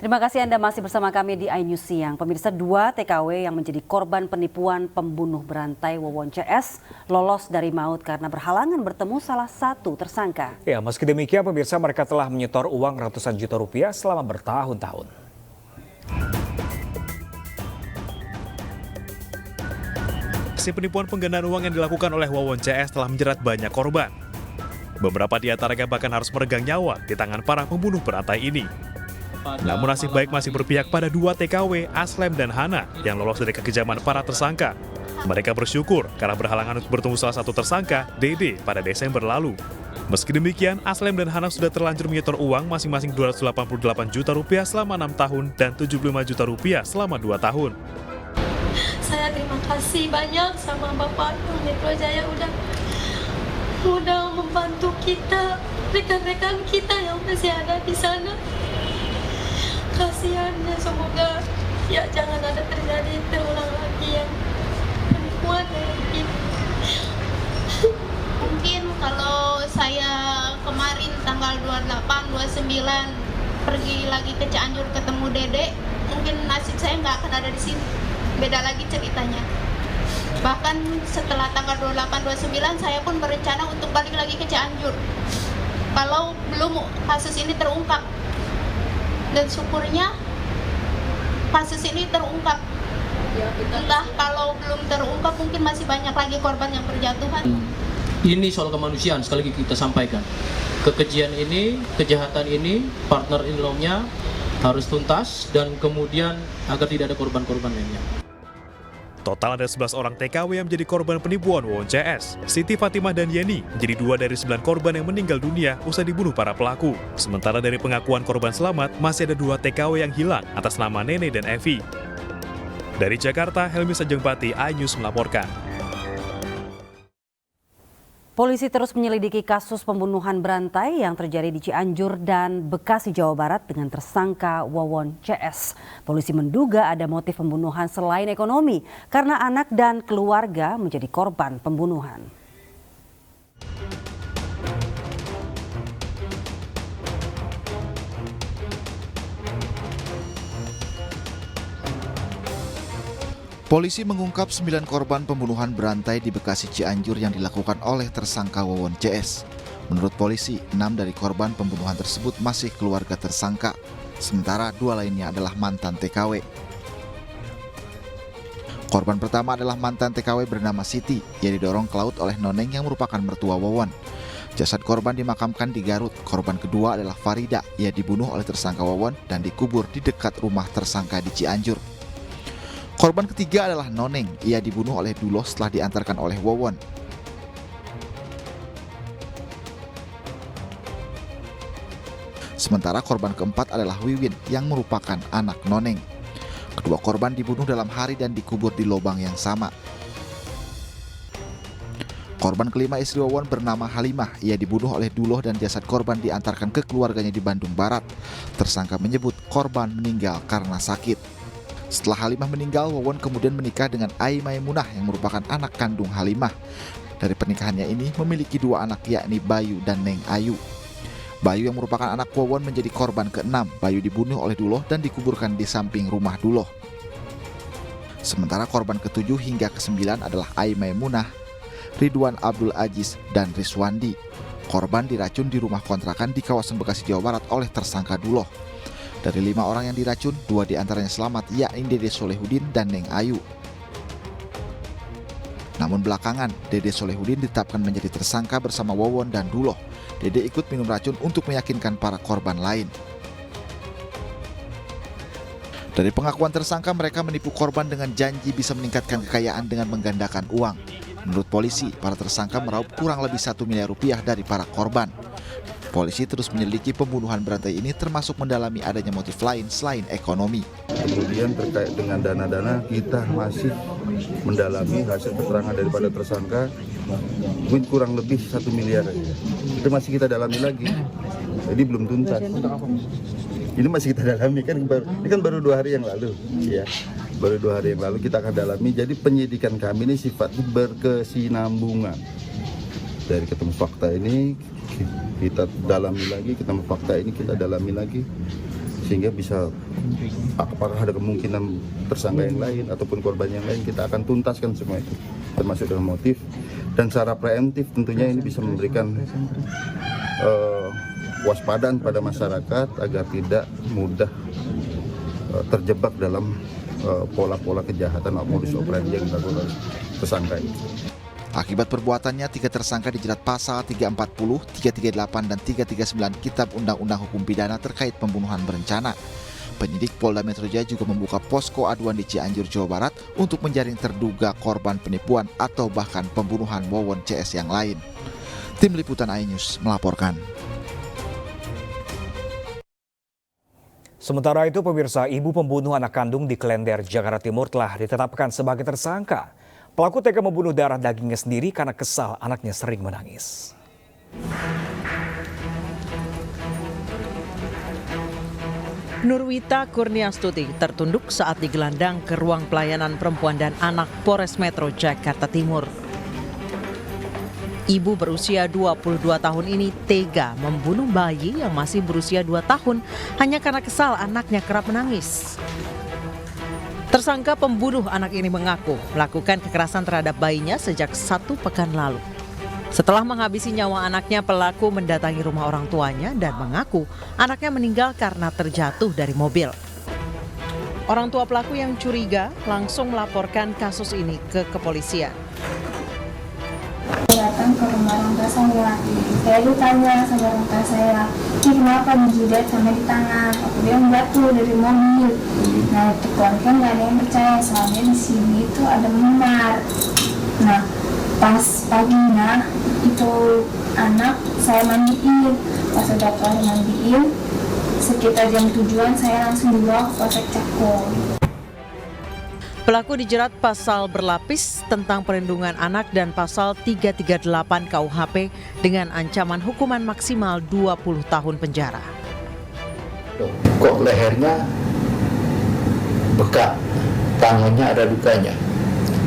Terima kasih Anda masih bersama kami di iNews Siang. Pemirsa, 2 TKW yang menjadi korban penipuan pembunuh berantai Wawon CS lolos dari maut karena berhalangan bertemu salah satu tersangka. Ya, meski demikian pemirsa, mereka telah menyetor uang ratusan juta rupiah selama bertahun-tahun. Aksi penipuan penggandaan uang yang dilakukan oleh Wawon CS telah menjerat banyak korban. Beberapa di antaranya bahkan harus meregang nyawa di tangan para pembunuh berantai ini. Namun nasib baik masih berpihak pada 2 TKW, Aslem dan Hana, yang lolos dari kekejaman para tersangka. Mereka bersyukur karena berhalangan untuk bertemu salah satu tersangka, Dede, pada Desember lalu. Meski demikian, Aslem dan Hana sudah terlanjur menyetor uang masing-masing 288 juta rupiah selama 6 tahun dan 75 juta rupiah selama 2 tahun. Saya terima kasih banyak sama Bapak Metro Jaya udah membantu kita, rekan-rekan kita yang masih ada di sana. Kasihan ya, semoga ya jangan ada terulang lagi yang penipuan kayak gini. Mungkin kalau saya kemarin tanggal 28, 29 pergi lagi ke Cianjur ketemu Dede, mungkin nasib saya nggak akan ada di sini. Beda lagi ceritanya. Bahkan setelah tanggal 28, 29 saya pun berencana untuk balik lagi ke Cianjur. Kalau belum kasus ini terungkap. Dan syukurnya kasus ini terungkap. Entah kalau belum terungkap mungkin masih banyak lagi korban yang berjatuhan. Ini soal kemanusiaan, sekali lagi kita sampaikan. Kekejian ini, kejahatan ini, partner in law-nya harus tuntas dan kemudian agar tidak ada korban-korban lainnya. Total ada 11 orang TKW yang menjadi korban penipuan Wawon CS. Siti Fatimah dan Yeni menjadi 2 dari 9 korban yang meninggal dunia usai dibunuh para pelaku. Sementara dari pengakuan korban selamat, masih ada 2 TKW yang hilang atas nama Nene dan Evi. Dari Jakarta, Helmi Sanjengpati, iNews melaporkan. Polisi terus menyelidiki kasus pembunuhan berantai yang terjadi di Cianjur dan Bekasi, Jawa Barat dengan tersangka Wawon CS. Polisi menduga ada motif pembunuhan selain ekonomi karena anak dan keluarga menjadi korban pembunuhan. Polisi mengungkap 9 korban pembunuhan berantai di Bekasi Cianjur yang dilakukan oleh tersangka Wawon CS. Menurut polisi, 6 dari korban pembunuhan tersebut masih keluarga tersangka, sementara 2 lainnya adalah mantan TKW. Korban pertama adalah mantan TKW bernama Siti, yang didorong ke laut oleh Noneng yang merupakan mertua Wawon. Jasad korban dimakamkan di Garut. Korban kedua adalah Farida, ia dibunuh oleh tersangka Wawon dan dikubur di dekat rumah tersangka di Cianjur. Korban ketiga adalah Noneng, ia dibunuh oleh Duloh setelah diantarkan oleh Wawon. Sementara korban keempat adalah Wiwin yang merupakan anak Noneng. Kedua korban dibunuh dalam hari dan dikubur di lubang yang sama. Korban kelima istri Wawon bernama Halimah, ia dibunuh oleh Duloh dan jasad korban diantarkan ke keluarganya di Bandung Barat. Tersangka menyebut korban meninggal karena sakit. Setelah Halimah meninggal, Wawon kemudian menikah dengan Ai Maimunah yang merupakan anak kandung Halimah. Dari pernikahannya ini memiliki 2 anak yakni Bayu dan Neng Ayu. Bayu yang merupakan anak Wawon menjadi korban ke-6. Bayu dibunuh oleh Duloh dan dikuburkan di samping rumah Duloh. Sementara korban ke-7 hingga ke-9 adalah Ai Maimunah, Ridwan Abdul Aziz, dan Riswandi. Korban diracun di rumah kontrakan di kawasan Bekasi, Jawa Barat oleh tersangka Duloh. Dari 5 orang yang diracun, 2 diantaranya selamat, yakni Dede Solehudin dan Neng Ayu. Namun belakangan, Dede Solehudin ditetapkan menjadi tersangka bersama Wawon dan Duloh. Dede ikut minum racun untuk meyakinkan para korban lain. Dari pengakuan tersangka, mereka menipu korban dengan janji bisa meningkatkan kekayaan dengan menggandakan uang. Menurut polisi, para tersangka meraup kurang lebih 1 miliar rupiah dari para korban. Polisi terus menyelidiki pembunuhan berantai ini termasuk mendalami adanya motif lain selain ekonomi. Kemudian terkait dengan dana-dana kita masih mendalami hasil keterangan daripada tersangka, mungkin kurang lebih 1 miliar. Itu masih kita dalami lagi, jadi belum tuntas. Ini masih kita dalami kan, ini kan baru 2 hari yang lalu, ya. Baru 2 hari yang lalu kita akan dalami. Jadi penyidikan kami ini sifatnya berkesinambungan. Dari ketemu fakta ini kita dalami lagi, ketemu fakta ini kita dalami lagi sehingga bisa apakah ada kemungkinan tersangka yang lain ataupun korban yang lain, kita akan tuntaskan semua itu, termasuk dengan motif. Dan secara preemptif tentunya ini bisa memberikan waspadaan pada masyarakat agar tidak mudah terjebak dalam pola-pola kejahatan atau modus operandi yang dilakukan oleh tersangka ini. Akibat perbuatannya, 3 tersangka dijerat pasal 340, 338, dan 339 Kitab Undang-Undang Hukum Pidana terkait pembunuhan berencana. Penyidik Polda Metro Jaya juga membuka posko aduan di Cianjur, Jawa Barat untuk menjaring terduga korban penipuan atau bahkan pembunuhan Wawon CS yang lain. Tim Liputan iNews melaporkan. Sementara itu, pemirsa, ibu pembunuh anak kandung di Klender, Jakarta Timur telah ditetapkan sebagai tersangka. Pelaku tega membunuh darah dagingnya sendiri karena kesal anaknya sering menangis. Nurwita Kurniastuti tertunduk saat digelandang ke ruang pelayanan perempuan dan anak Polres Metro Jakarta Timur. Ibu berusia 22 tahun ini tega membunuh bayi yang masih berusia 2 tahun hanya karena kesal anaknya kerap menangis. Tersangka pembunuh anak ini mengaku melakukan kekerasan terhadap bayinya sejak 1 pekan lalu. Setelah menghabisi nyawa anaknya, pelaku mendatangi rumah orang tuanya dan mengaku anaknya meninggal karena terjatuh dari mobil. Orang tua pelaku yang curiga langsung melaporkan kasus ini ke kepolisian. Datang ke rumah orang tua saya ditanya sama orang tua saya, kenapa dijidat sama di tangan? Aku bilang jatuh dari mobil. Nah itu keluarga nggak ada yang percaya, soalnya di sini itu ada memar. Nah pas paginya itu anak saya mandiin, pas udah kelar mandiin sekitar jam 7-an saya langsung dibawa ke Polsek Cakung. Pelaku dijerat pasal berlapis tentang perlindungan anak dan pasal 338 KUHP dengan ancaman hukuman maksimal 20 tahun penjara. Kok lehernya bekak, tangannya ada lukanya.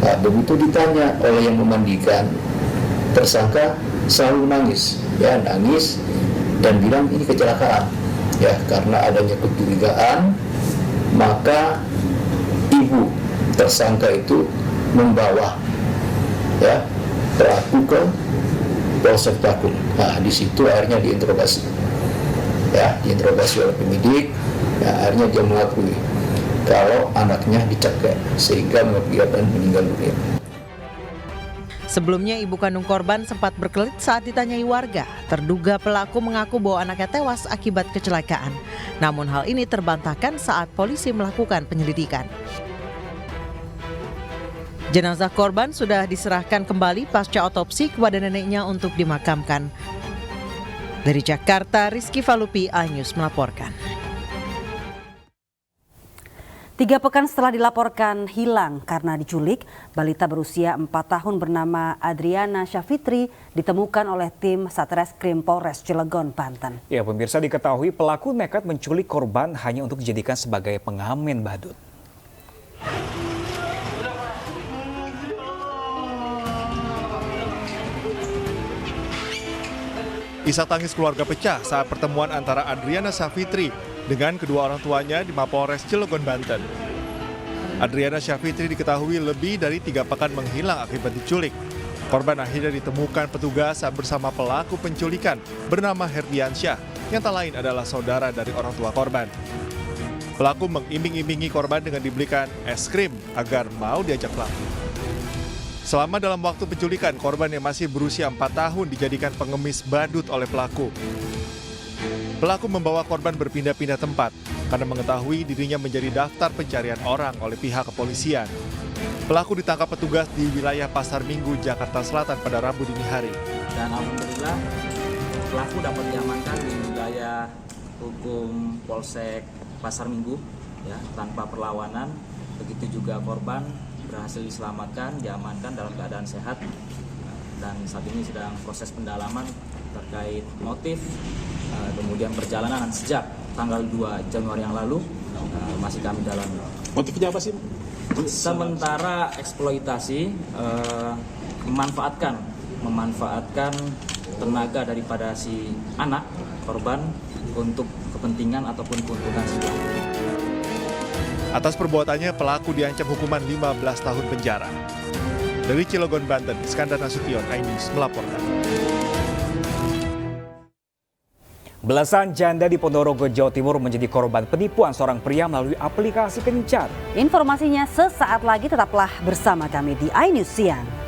Nah, begitu ditanya oleh yang memandikan, tersangka selalu nangis dan bilang ini kecelakaan. Ya, karena adanya kecurigaan, maka ibu tersangka itu membawa pelaku ke Polsek Cakung. Nah, di situ akhirnya diinterogasi. Diinterogasi oleh penyidik. Akhirnya dia mengakui kalau anaknya dicekek sehingga mengakibatkan meninggal dunia. Sebelumnya ibu kandung korban sempat berkelit saat ditanyai warga. Terduga pelaku mengaku bahwa anaknya tewas akibat kecelakaan. Namun hal ini terbantahkan saat polisi melakukan penyelidikan. Jenazah korban sudah diserahkan kembali pasca otopsi kepada neneknya untuk dimakamkan. Dari Jakarta, Rizky Falupi, iNews melaporkan. 3 pekan setelah dilaporkan hilang karena diculik, balita berusia 4 tahun bernama Adriana Syafitri ditemukan oleh tim Satreskrim Polres Cilegon, Banten. Ya, pemirsa, diketahui pelaku nekat menculik korban hanya untuk dijadikan sebagai pengamen badut. Isak tangis keluarga pecah saat pertemuan antara Adriana Syafitri dengan kedua orang tuanya di Mapolres Cilegon, Banten. Adriana Syafitri diketahui lebih dari 3 pekan menghilang akibat diculik. Korban akhirnya ditemukan petugas saat bersama pelaku penculikan bernama Herdiansyah, yang tak lain adalah saudara dari orang tua korban. Pelaku mengiming-imingi korban dengan dibelikan es krim agar mau diajak pulang. Selama dalam waktu penculikan, korban yang masih berusia 4 tahun dijadikan pengemis badut oleh pelaku. Pelaku membawa korban berpindah-pindah tempat karena mengetahui dirinya menjadi daftar pencarian orang oleh pihak kepolisian. Pelaku ditangkap petugas di wilayah Pasar Minggu, Jakarta Selatan pada Rabu dini hari. Dan alhamdulillah pelaku dapat diamankan di wilayah hukum Polsek Pasar Minggu tanpa perlawanan. Begitu juga korban berhasil diselamatkan, diamankan dalam keadaan sehat, dan saat ini sedang proses pendalaman terkait motif, kemudian perjalanan sejak tanggal 2 Januari yang lalu masih kami dalami. Motifnya apa sih? Sementara eksploitasi, memanfaatkan tenaga daripada si anak korban untuk kepentingan ataupun keuntungan si pelaku. Atas perbuatannya, pelaku diancam hukuman 15 tahun penjara. Dari Cilegon, Banten, Iskandar Nasution, iNews melaporkan. Belasan janda di Ponorogo, Jawa Timur menjadi korban penipuan seorang pria melalui aplikasi kencan. Informasinya sesaat lagi, tetaplah bersama kami di iNews Siang.